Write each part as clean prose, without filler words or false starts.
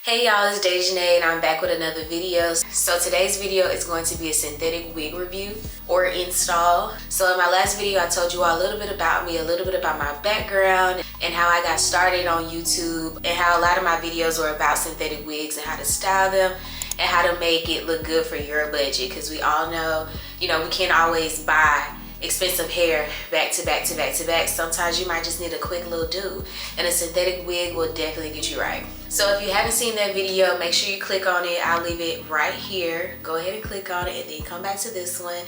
Hey y'all, it's Dejanay and I'm back with another video. So today's video is going to be a synthetic wig review or install. So in my last video, I told you all a little bit about me, a little bit about my background and how I got started on YouTube and how a lot of my videos were about synthetic wigs and how to style them and how to make it look good for your budget. Because we all know, we can't always buy expensive hair back to back to back to back. Sometimes you might just need a quick little do, and a synthetic wig will definitely get you right. So if you haven't seen that video, make sure you click on it. I'll leave it right here. Go ahead and click on it and then come back to this one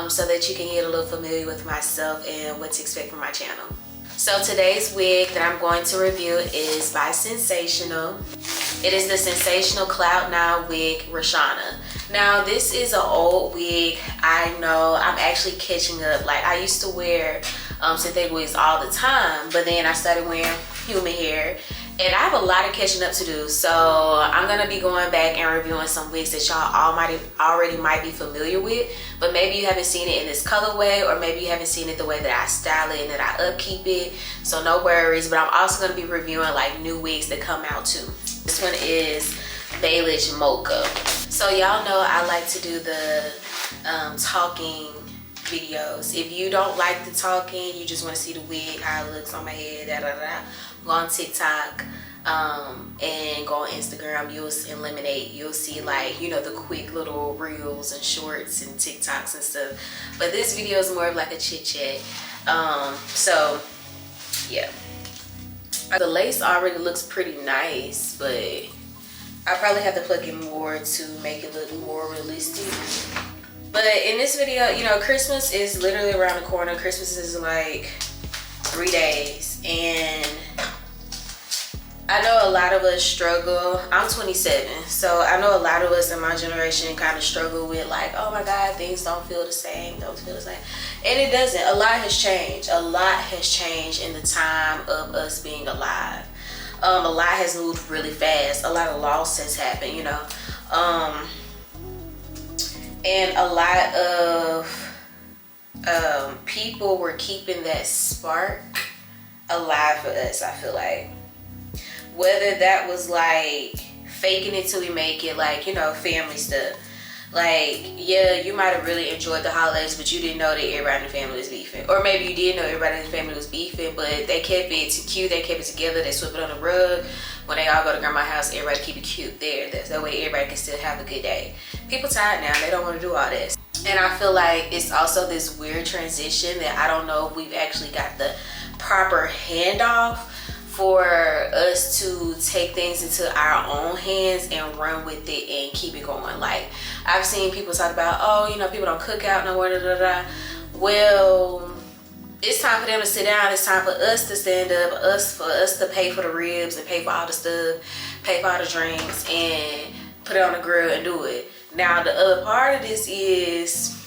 so that you can get a little familiar with myself and what to expect from my channel. So today's wig that I'm going to review is by Sensational. It is the Sensational Cloud 9 Wig Rashana. Now this is an old wig. I know I'm actually catching up. Like I used to wear synthetic wigs all the time, but then I started wearing human hair and I have a lot of catching up to do. So I'm gonna be going back and reviewing some wigs that y'all already might be familiar with, but maybe you haven't seen it in this colorway, or maybe you haven't seen it the way that I style it and that I upkeep it. So no worries, but I'm also gonna be reviewing like new wigs that come out too. This one is Beige Mocha. So y'all know I like to do the talking videos. If you don't like the talking, you just want to see the wig, how it looks on my head, go on TikTok and go on Instagram. You'll see like, the quick little reels and shorts and TikToks and stuff. But this video is more of like a chit chat. So yeah. The lace already looks pretty nice, but I probably have to plug in more to make it look more realistic. But in this video, Christmas is literally around the corner. Christmas is in like 3 days. And I know a lot of us struggle. I'm 27. So I know a lot of us in my generation kind of struggle with like, oh my God, things don't feel the same. And it doesn't. A lot has changed. A lot has changed in the time of us being alive. A lot has moved really fast. A lot of loss has happened, and a lot of people were keeping that spark alive for us, I feel like. Whether that was like faking it till we make it, like, family stuff. Like, yeah, you might have really enjoyed the holidays, but you didn't know that everybody in the family was beefing. Or maybe you did know everybody in the family was beefing, but they kept it cute, they kept it together, they swept it on the rug. When they all go to grandma's house, everybody keep it cute there. That way everybody can still have a good day. People tired now, they don't want to do all this. And I feel like it's also this weird transition that I don't know if we've actually got the proper handoff for us to take things into our own hands and run with it and keep it going. Like I've seen people talk about, people don't cook out no more, Well, it's time for them to sit down. It's time for us to stand up, for us to pay for the ribs and pay for all the stuff, pay for all the drinks and put it on the grill and do it. Now the other part of this is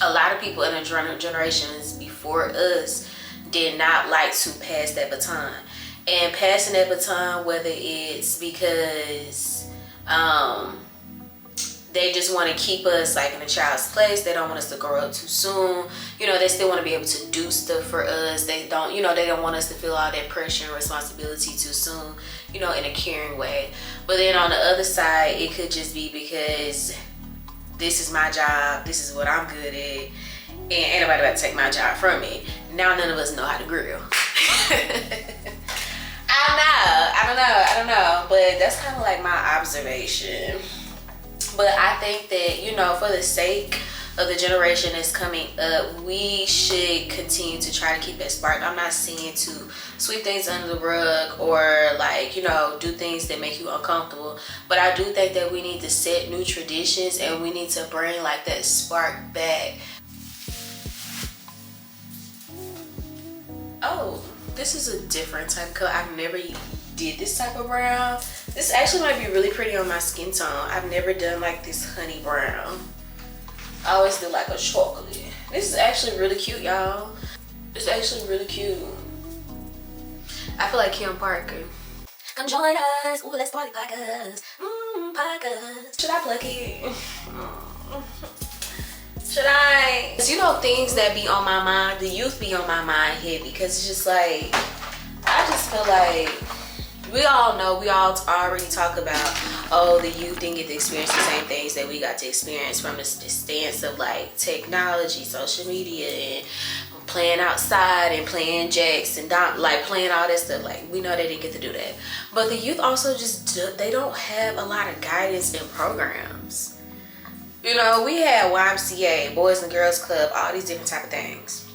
a lot of people in the generations before us did not like to pass that baton. And passing that baton, whether it's because they just want to keep us like in a child's place, they don't want us to grow up too soon, they still want to be able to do stuff for us, they don't want us to feel all that pressure and responsibility too soon, in a caring way. But then on the other side, it could just be because this is my job, this is what I'm good at, and ain't nobody about to take my job from me. Now none of us know how to grill. I don't know, but that's kind of like my observation. But I think that, for the sake of the generation that's coming up, we should continue to try to keep that spark. I'm not saying to sweep things under the rug or like, do things that make you uncomfortable. But I do think that we need to set new traditions and we need to bring like that spark back. Oh, this is a different type of color. I've never did this type of brown. This actually might be really pretty on my skin tone. I've never done like this honey brown. I always do like a chocolate. This is actually really cute, y'all. It's actually really cute. I feel like Kim Parker. Come join us. Ooh, let's party podcast. Podcast. Should I plug it? Should I? Things that be on my mind, the youth be on my mind here, because it's just like, I just feel like We all know, we all already talk about, oh, the youth didn't get to experience the same things that we got to experience from the stance of like technology, social media, and playing outside and playing jacks and like playing all that stuff. Like, we know they didn't get to do that. But the youth also just, they don't have a lot of guidance and programs. You know, we had YMCA, Boys and Girls Club, all these different type of things.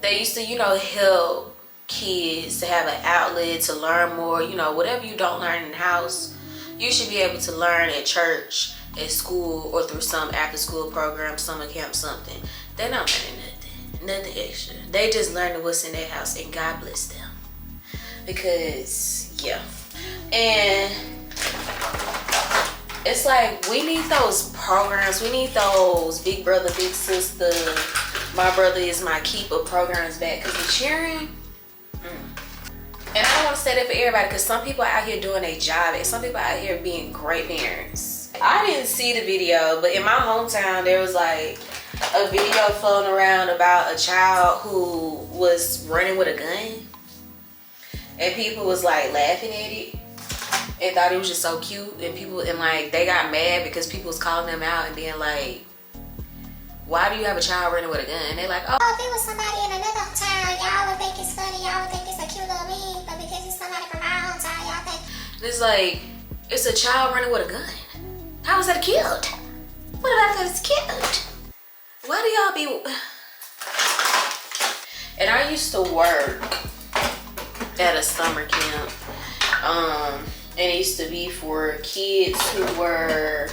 They used to, you know, help kids to have an outlet to learn more. You know, whatever you don't learn in the house, you should be able to learn at church, at school, or through some after school program, summer camp, something. They're not learning nothing extra. They just learning what's in their house, and God bless them. Because, yeah. And it's like, we need those programs. We need those big brother, big sister, my brother is my keeper programs back. Because the cheering, and I don't want to say that for everybody, because some people out here doing their job, and some people out here being great parents. I didn't see the video, but in my hometown, there was like a video floating around about a child who was running with a gun. And people was like laughing at it and thought it was just so cute. And people, and like, they got mad because people was calling them out and being like, why do you have a child running with a gun? And they're like, oh, if it was somebody in another town, y'all would think it's funny, y'all would think it's a cute little meme, but because it's somebody from our hometown, y'all think it's like, it's a child running with a gun. How is that cute? What about that it's cute? Why do y'all be... And I used to work at a summer camp, and it used to be for kids who were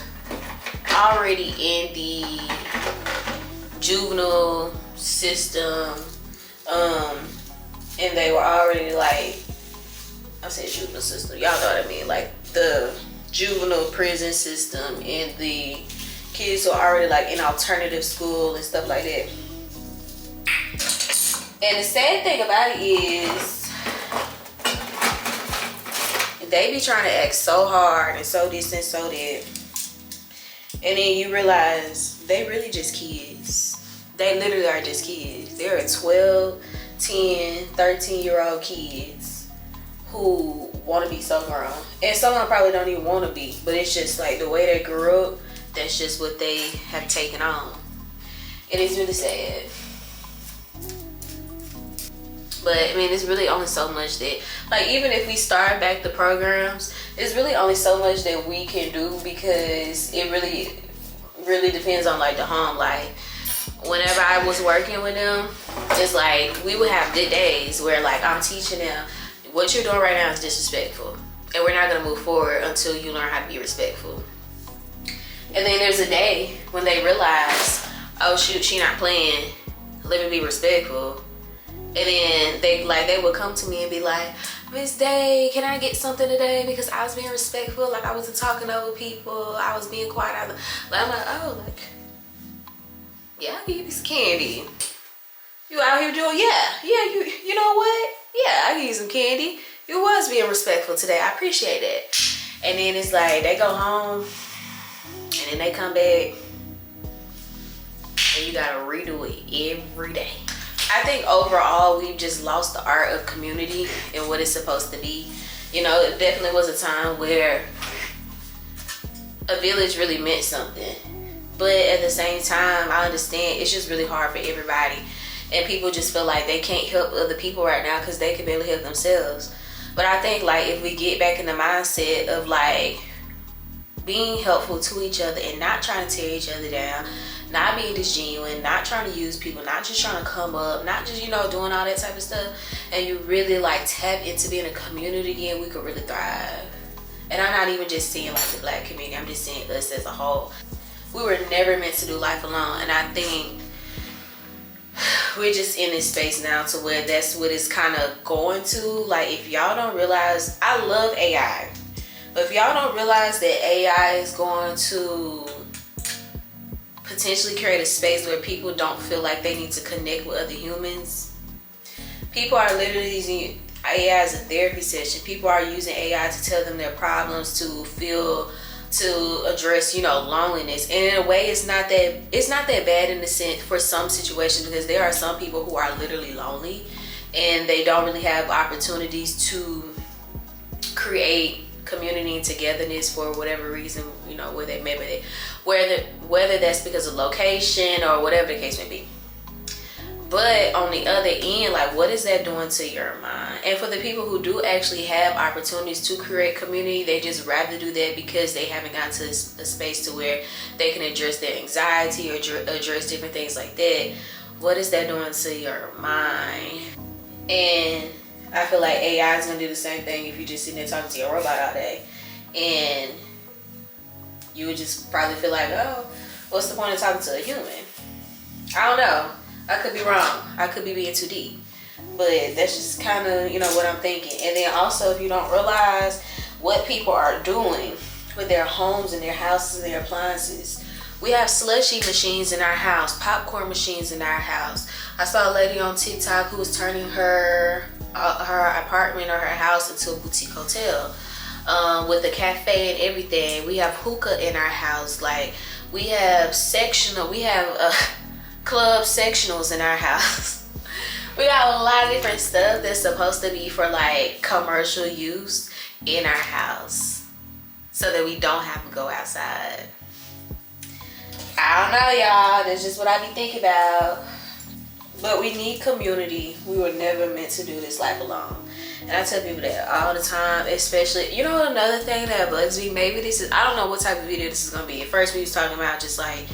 already in the juvenile system, and they were already like, I said juvenile system, y'all know what I mean, like the juvenile prison system, and the kids who are already like in alternative school and stuff like that. And the sad thing about it is, they be trying to act so hard and so this and so that, and then you realize they really just kids. They literally are just kids. They're 12, 10, 13-year-old kids who want to be so grown. And some of them probably don't even want to be, but it's just like the way they grew up, that's just what they have taken on. And it's really sad. But I mean, it's really only so much that, like, even if we start back the programs, it's really only so much that we can do, because it really depends on like the home. Like, whenever I was working with them, it's like we would have good days where like I'm teaching them, what you're doing right now is disrespectful, and we're not gonna move forward until you learn how to be respectful. And then there's a day when they realize, oh shoot, she not playing, let me be respectful. And then they would come to me and be like, Miss Day, can I get something today? Because I was being respectful, like I wasn't talking over people, I was being quiet. I'm like, oh, like, yeah, I'll give you some candy. You out here doing, yeah, you know what? Yeah, I'll give you some candy. You was being respectful today, I appreciate it. And then it's like, they go home, and then they come back, and you gotta redo it every day. I think overall, we've just lost the art of community and what it's supposed to be. You know, it definitely was a time where a village really meant something. But at the same time, I understand it's just really hard for everybody. And people just feel like they can't help other people right now because they can barely help themselves. But I think, like, if we get back in the mindset of, like, being helpful to each other and not trying to tear each other down, not being disgenuine, not trying to use people, not just trying to come up, not just, you know, doing all that type of stuff, and you really like tap into being a community again, we could really thrive. And I'm not even just saying like the Black community, I'm just saying us as a whole. We were never meant to do life alone, and I think we're just in this space now to where that's what it's kind of going to. Like, if y'all don't realize, I love AI, but if y'all don't realize that AI is going to potentially create a space where people don't feel like they need to connect with other humans. People are literally using AI as a therapy session. People are using AI to tell them their problems, to address, you know, loneliness. And in a way, it's not that bad in the sense for some situations, because there are some people who are literally lonely and they don't really have opportunities to create community and togetherness for whatever reason, you know, whether that's because of location or whatever the case may be. But on the other end, like, what is that doing to your mind? And for the people who do actually have opportunities to create community, they just rather do that because they haven't gotten to a space to where they can address their anxiety or address different things like that. What is that doing to your mind? And I feel like AI is gonna do the same thing if you just sitting there talking to your robot all day, and you would just probably feel like, oh, what's the point of talking to a human? I don't know. I could be wrong. I could be being too deep. But that's just kind of, you know, what I'm thinking. And then also, if you don't realize what people are doing with their homes and their houses and their appliances. We have slushy machines in our house, popcorn machines in our house. I saw a lady on TikTok who was turning her apartment or her house into a boutique hotel with a cafe and everything. We have hookah in our house. Like, we have club sectionals in our house. We got a lot of different stuff that's supposed to be for like commercial use in our house so that we don't have to go outside. I don't know, y'all. That's just what I be thinking about. But we need community. We were never meant to do this life alone. And I tell people that all the time, especially, you know, another thing that bugs me, maybe this is, I don't know what type of video this is going to be. At first we was talking about just like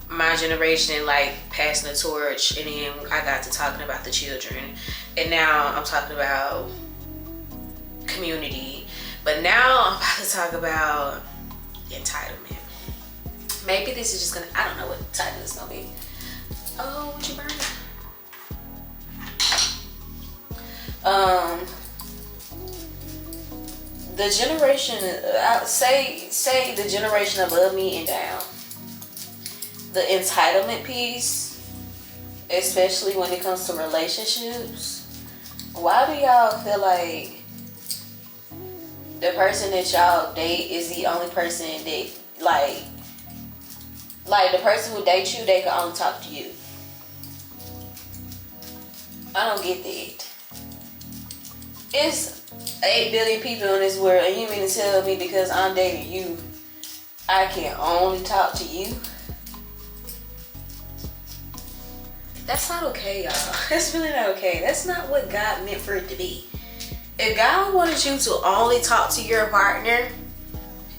my generation and like passing the torch, and then I got to talking about the children, and now I'm talking about community. But now I'm about to talk about entitlement. Maybe this is just gonna, I don't know what the title is gonna be. Oh, what you burning? The generation, say the generation above me and down, the entitlement piece, especially when it comes to relationships. Why do y'all feel like the person that y'all date is the only person that like the person who dates you, they can only talk to you? I don't get that. It's 8 billion people in this world, and you mean to tell me because I'm dating you, I can only talk to you? That's not okay, y'all. That's really not okay. That's not what God meant for it to be. If God wanted you to only talk to your partner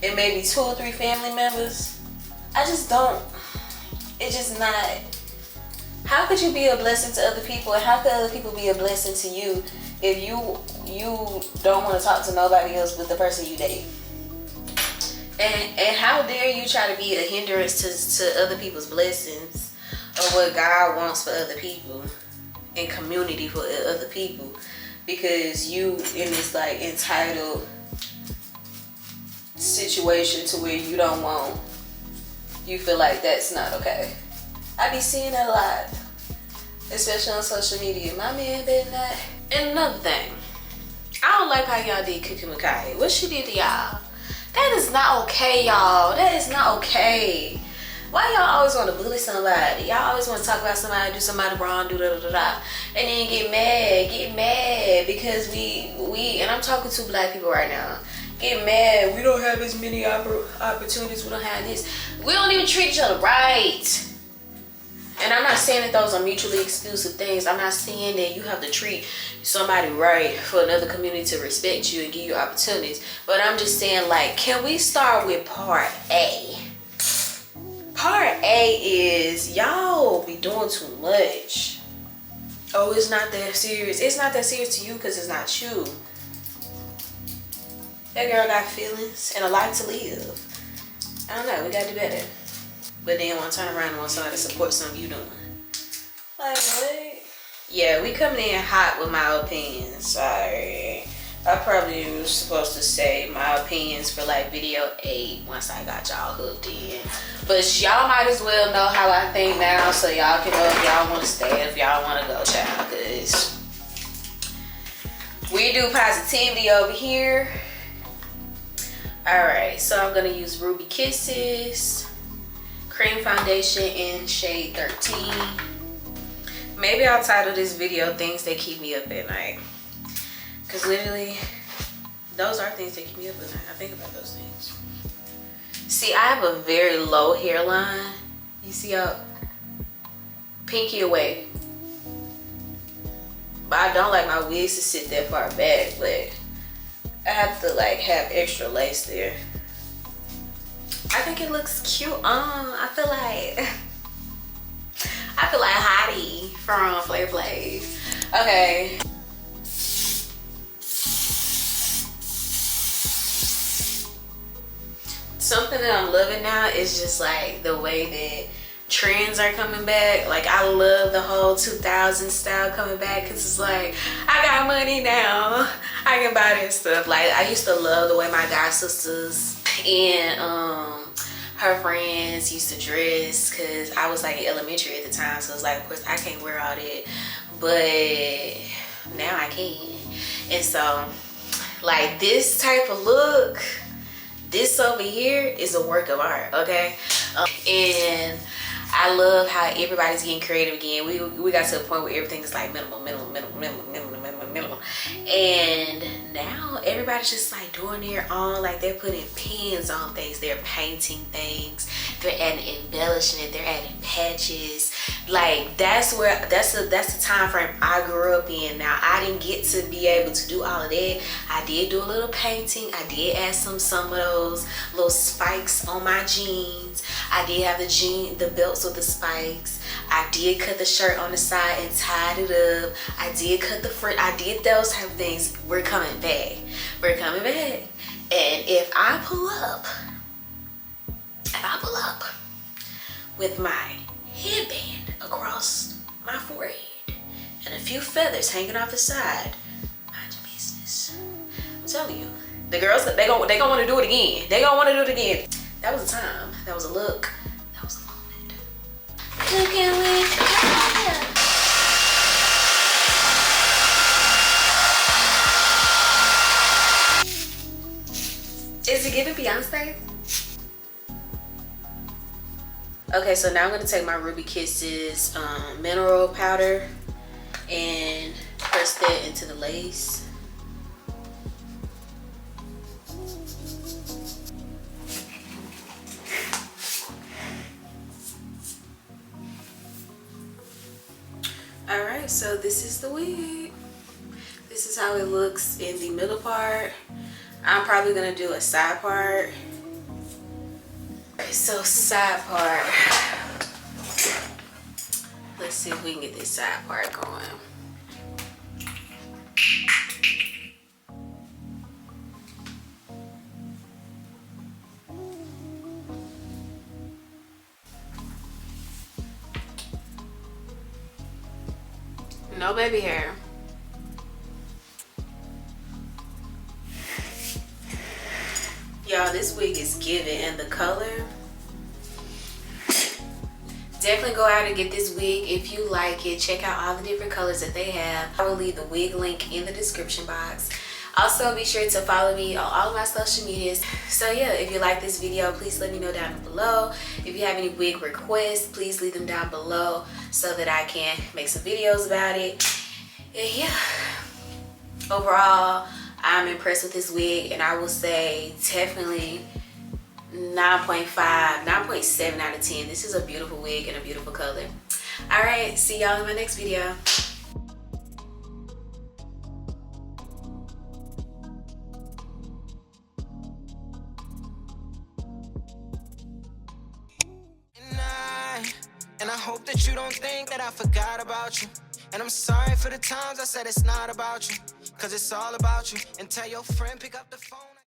and maybe 2 or 3 family members, I just don't. It's just not. How could you be a blessing to other people, and how could other people be a blessing to you if you don't want to talk to nobody else but the person you date? And how dare you try to be a hindrance to other people's blessings or what God wants for other people and community for other people, because you in this like entitled situation to where you don't want, you feel like that's not okay. I be seeing that a lot, especially on social media. My man better not. And another thing, I don't like how y'all did Cookie Makai. What she did to y'all? That is not okay, y'all. That is not okay. Why y'all always want to bully somebody? Y'all always want to talk about somebody, do somebody wrong, do da-da-da-da, and then get mad because we, and I'm talking to black people right now, get mad. We don't have as many opportunities. We don't have this. We don't even treat each other right. And I'm not saying that those are mutually exclusive things. I'm not saying that you have to treat somebody right for another community to respect you and give you opportunities. But I'm just saying, like, can we start with part A? Part A is y'all be doing too much. Oh, it's not that serious. It's not that serious to you because it's not you. That girl got feelings and a life to live. I don't know. We got to do better. But then want to turn around and want somebody to support something you doing. Like, what? Yeah, we coming in hot with my opinions. Sorry. I probably was supposed to say my opinions for like video 8 once I got y'all hooked in. But y'all might as well know how I think now, so y'all can know if y'all want to stay, if y'all want to go, child. Because we do positivity over here. Alright, so I'm going to use Ruby Kisses cream foundation in shade 13. Maybe I'll title this video things that keep me up at night, because literally those are things that keep me up at night. I think about those things. See, I have a very low hairline. You see how pinky away, but I don't like my wigs to sit that far back, but I have to like have extra lace there. I think it looks cute on. I feel like Hottie from Flavor Flav. Okay. Something that I'm loving now is just like the way that trends are coming back. Like I love the whole 2000 style coming back, because it's like I got money now, I can buy this stuff. Like I used to love the way my god sisters and her friends used to dress, because I was like in elementary at the time, so it's like of course I can't wear all that, but now I can. And so like this type of look, this over here is a work of art, okay? And I love how everybody's getting creative again. We got to a point where everything is like minimal. And now everybody's just like doing their own, like they're putting pins on things, they're painting things, they're adding embellishment, they're adding patches. Like that's the time frame I grew up in. Now I didn't get to be able to do all of that. I did do a little painting. I did add some of those little spikes on my jeans. I did have the belts with the spikes. I did cut the shirt on the side and tied it up. I did cut the front. I did those type of things. We're coming back. We're coming back. And if I pull up with my headband across my forehead and a few feathers hanging off the side, mind your business. I'm telling you, the girls, they gonna want to do it again. They gonna want to do it again. That was a time. That was a look. That was a moment. Look at me. Is it giving Beyonce? Okay, so now I'm gonna take my Ruby Kisses mineral powder and press that into the lace. All right, so this is the wig. This is how it looks in the middle part. I'm probably gonna do a side part. Okay, so side part. Let's see if we can get this side part going. No baby hair. Y'all, this wig is giving, and the color. Definitely go out and get this wig if you like it. Check out all the different colors that they have. I will leave the wig link in the description box. Also, be sure to follow me on all of my social medias. So yeah, if you like this video, please let me know down below. If you have any wig requests, please leave them down below so that I can make some videos about it. And yeah, overall, I'm impressed with this wig, and I will say definitely 9.5, 9.7 out of 10. This is a beautiful wig and a beautiful color. All right, see y'all in my next video. And I hope that you don't think that I forgot about you. And I'm sorry for the times I said it's not about you, 'cause it's all about you. And tell your friend pick up the phone.